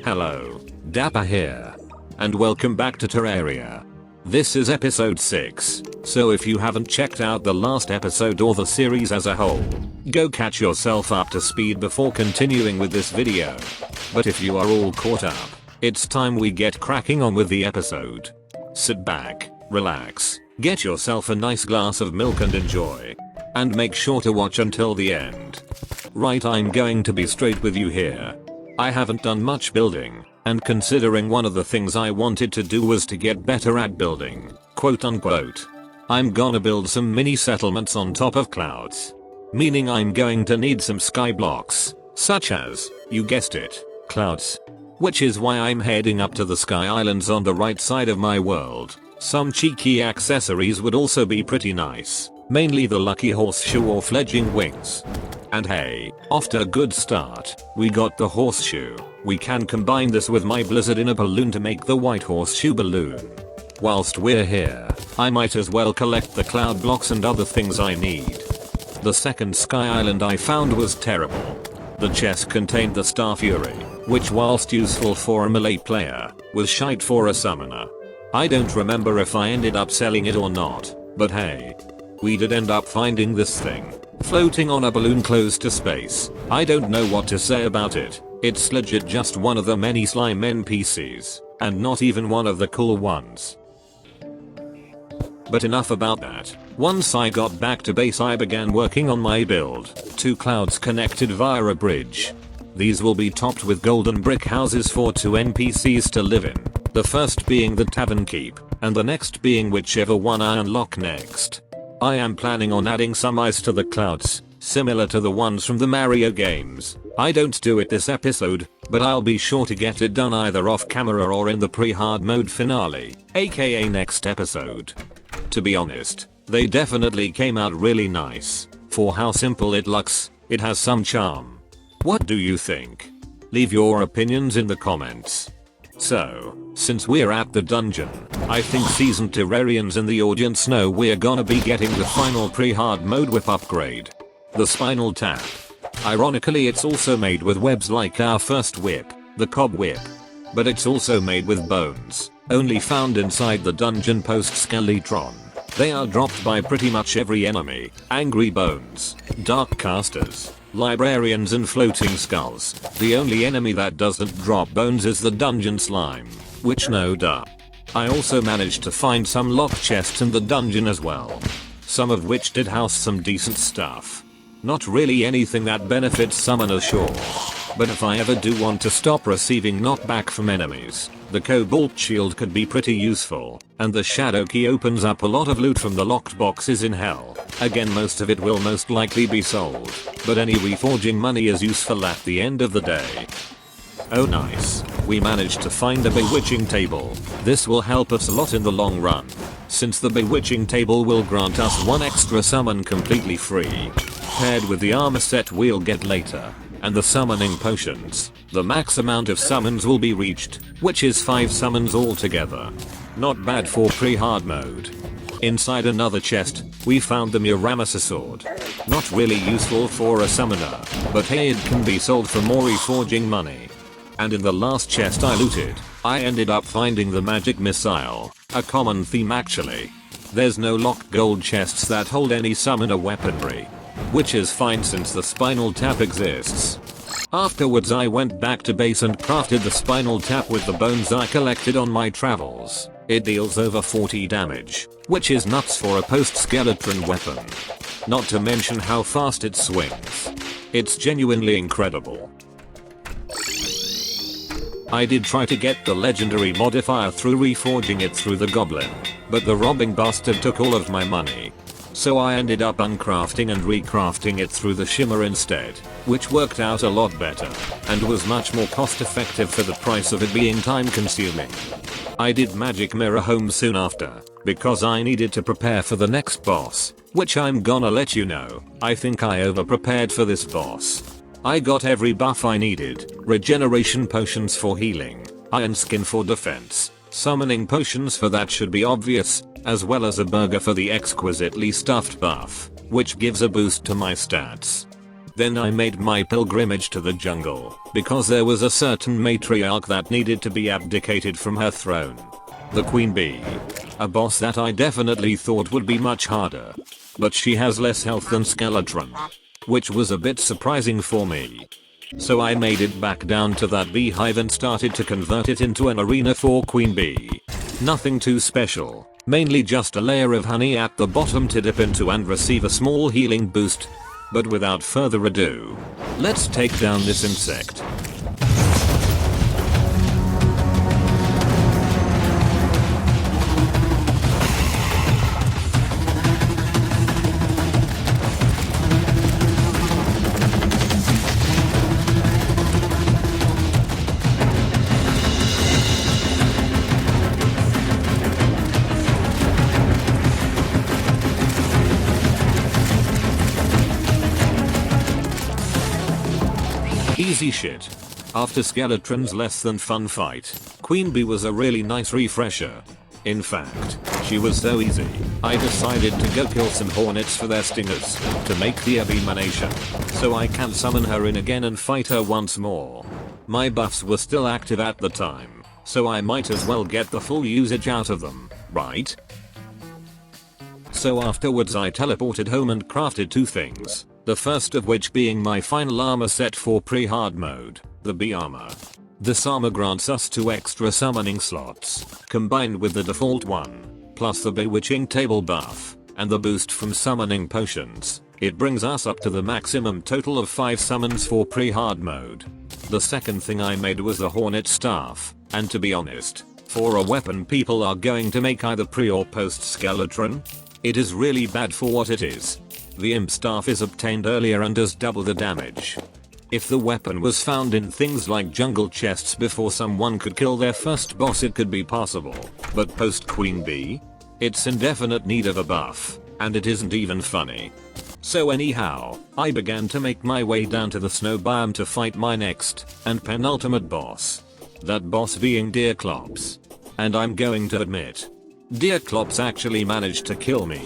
Hello, Dapper here. And welcome back to Terraria. This is episode 6, so if you haven't checked out the last episode or the series as a whole, go catch yourself up to speed before continuing with this video. But if you are all caught up, it's time we get cracking on with the episode. Sit back, relax, get yourself a nice glass of milk and enjoy. And make sure to watch until the end. Right, I'm going to be straight with you here. I haven't done much building, and considering one of the things I wanted to do was to get better at building, quote unquote, I'm gonna build some mini settlements on top of clouds. Meaning I'm going to need some sky blocks, such as, you guessed it, clouds. Which is why I'm heading up to the sky islands on the right side of my world. Some cheeky accessories would also be pretty nice, mainly the lucky horseshoe or fledgling wings. And hey, after a good start, we got the horseshoe. We can combine this with my blizzard in a balloon to make the white horseshoe balloon. Whilst we're here, I might as well collect the cloud blocks and other things I need. The second sky island I found was terrible. The chest contained the Star Fury, which whilst useful for a melee player, was shite for a summoner. I don't remember if I ended up selling it or not, but hey. We did end up finding this thing, floating on a balloon close to space. I don't know what to say about it. It's legit just one of the many slime NPCs, and not even one of the cool ones. But enough about that. Once I got back to base I began working on my build. 2 clouds connected via a bridge. These will be topped with golden brick houses for 2 NPCs to live in. The first being the tavern keep, and the next being whichever one I unlock next. I am planning on adding some ice to the clouds, similar to the ones from the Mario games. I don't do it this episode, but I'll be sure to get it done either off camera or in the pre-hardmode finale, aka next episode. To be honest, they definitely came out really nice. For how simple it looks, it has some charm. What do you think? Leave your opinions in the comments. So, since we're at the dungeon, I think seasoned Terrarians in the audience know we're gonna be getting the final pre-hardmode whip upgrade. The Spinal Tap. Ironically it's also made with webs like our first whip, the Cob Whip. But it's also made with bones, only found inside the dungeon post-Skeletron. They are dropped by pretty much every enemy, angry bones, dark casters, librarians and floating skulls. The only enemy that doesn't drop bones is the dungeon slime, which no duh. I also managed to find some locked chests in the dungeon as well. Some of which did house some decent stuff. Not really anything that benefits summoners sure. But if I ever do want to stop receiving knockback from enemies, the Cobalt Shield could be pretty useful, and the Shadow Key opens up a lot of loot from the locked boxes in hell. Again most of it will most likely be sold, but any reforging money is useful at the end of the day. Oh nice, we managed to find a bewitching table. This will help us a lot in the long run, since the bewitching table will grant us 1 extra summon completely free, paired with the armor set we'll get later. And the summoning potions, the max amount of summons will be reached, which is 5 summons altogether. Not bad for pre-hardmode. Inside another chest, we found the Muramasa sword. Not really useful for a summoner, but hey it can be sold for more reforging money. And in the last chest I looted, I ended up finding the magic missile, a common theme actually. There's no locked gold chests that hold any summoner weaponry. Which is fine since the Spinal Tap exists. Afterwards I went back to base and crafted the Spinal Tap with the bones I collected on my travels. It deals over 40 damage, which is nuts for a post-skeleton weapon. Not to mention how fast it swings. It's genuinely incredible. I did try to get the legendary modifier through reforging it through the goblin, but the robbing bastard took all of my money. So I ended up uncrafting and recrafting it through the shimmer instead, which worked out a lot better, and was much more cost effective for the price of it being time consuming. I did magic mirror home soon after, because I needed to prepare for the next boss, which I'm gonna let you know, I think I over prepared for this boss. I got every buff I needed, regeneration potions for healing, iron skin for defense, summoning potions for that should be obvious, as well as a burger for the exquisitely stuffed buff, which gives a boost to my stats. Then I made my pilgrimage to the jungle, because there was a certain matriarch that needed to be abdicated from her throne. The queen bee. A boss that I definitely thought would be much harder. But she has less health than Skeletron. Which was a bit surprising for me. So I made it back down to that beehive and started to convert it into an arena for queen bee. Nothing too special, mainly just a layer of honey at the bottom to dip into and receive a small healing boost. But without further ado, let's take down this insect. Easy shit. After Skeletron's less than fun fight, Queen Bee was a really nice refresher. In fact, she was so easy, I decided to go kill some hornets for their stingers, to make the abomination, so I can summon her in again and fight her once more. My buffs were still active at the time, so I might as well get the full usage out of them, right? So afterwards I teleported home and crafted two things. The first of which being my final armor set for Pre-Hardmode, the bee armor. This armor grants us 2 extra summoning slots, combined with the default one, plus the bewitching table buff, and the boost from summoning potions. It brings us up to the maximum total of 5 summons for Pre-Hardmode. The second thing I made was the Hornet Staff, and to be honest, for a weapon people are going to make either pre or post Skeletron. It is really bad for what it is. The imp staff is obtained earlier and does double the damage. If the weapon was found in things like jungle chests before someone could kill their first boss it could be possible, but post Queen Bee? It's in definite need of a buff, and it isn't even funny. So anyhow, I began to make my way down to the snow biome to fight my next, and penultimate boss. That boss being Deerclops. And I'm going to admit, Deerclops actually managed to kill me.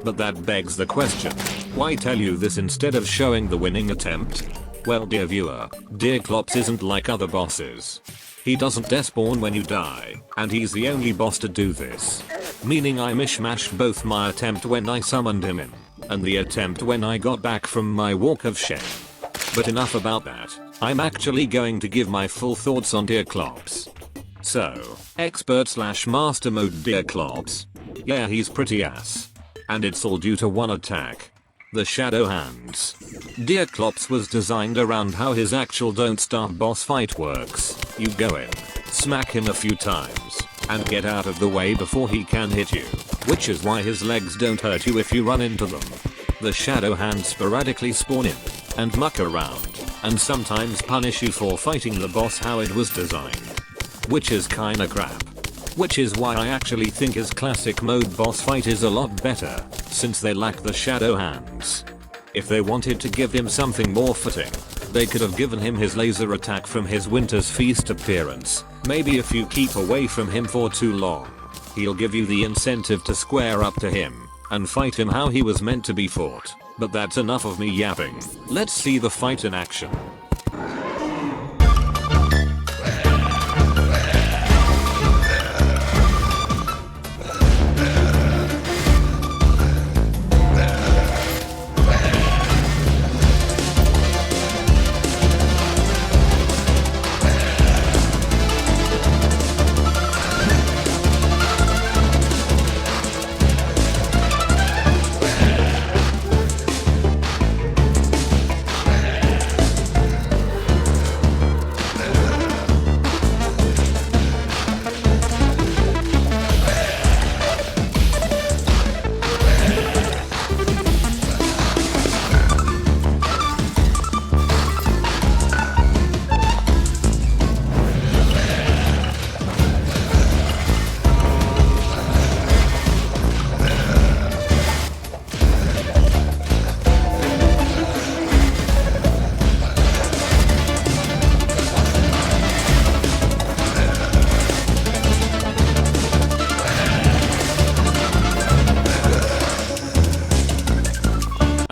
But that begs the question, why tell you this instead of showing the winning attempt? Well dear viewer, Deerclops isn't like other bosses. He doesn't despawn when you die, and he's the only boss to do this. Meaning I mishmashed both my attempt when I summoned him in, and the attempt when I got back from my walk of shame. But enough about that, I'm actually going to give my full thoughts on Deerclops. So, expert/master mode Deerclops. Yeah, he's pretty ass. And it's all due to one attack. The Shadow Hands. Deerclops was designed around how his actual Don't Starve boss fight works. You go in, smack him a few times, and get out of the way before he can hit you, which is why his legs don't hurt you if you run into them. The Shadow Hands sporadically spawn in, and muck around, and sometimes punish you for fighting the boss how it was designed. Which is kinda crap. Which is why I actually think his classic mode boss fight is a lot better, since they lack the Shadow Hands. If they wanted to give him something more fitting, they could have given him his laser attack from his Winter's Feast appearance. Maybe if you keep away from him for too long, he'll give you the incentive to square up to him, and fight him how he was meant to be fought. But that's enough of me yapping. Let's see the fight in action.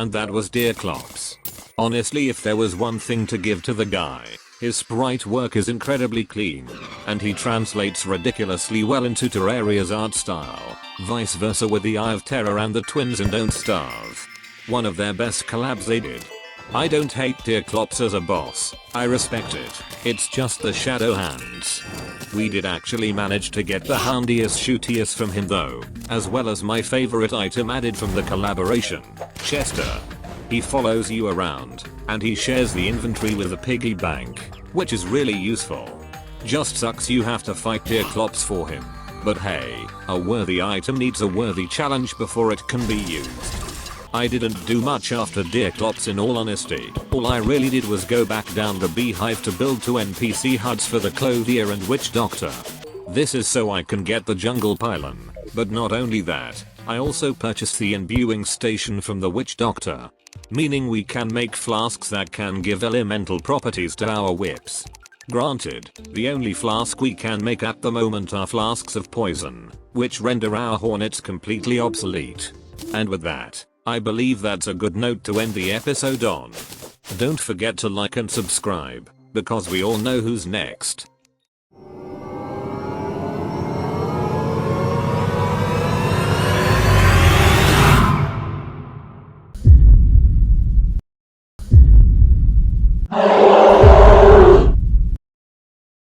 And that was Deerclops. Honestly, if there was one thing to give to the guy, his sprite work is incredibly clean, and he translates ridiculously well into Terraria's art style, vice versa with the Eye of Terror and the twins in Don't Starve. One of their best collabs they did. I don't hate Deerclops as a boss, I respect it, it's just the shadow hands. We did actually manage to get the houndiest shootiest from him though, as well as my favorite item added from the collaboration, Chester. He follows you around, and he shares the inventory with a piggy bank, which is really useful. Just sucks you have to fight Deerclops for him. But hey, a worthy item needs a worthy challenge before it can be used. I didn't do much after Deerclops in all honesty. All I really did was go back down the beehive to build 2 NPC HUDs for the Clothier and Witch Doctor. This is so I can get the jungle pylon, but not only that, I also purchased the imbuing station from the Witch Doctor. Meaning we can make flasks that can give elemental properties to our whips. Granted, the only flask we can make at the moment are flasks of poison, which render our hornets completely obsolete. And with that, I believe that's a good note to end the episode on. Don't forget to like and subscribe, because we all know who's next.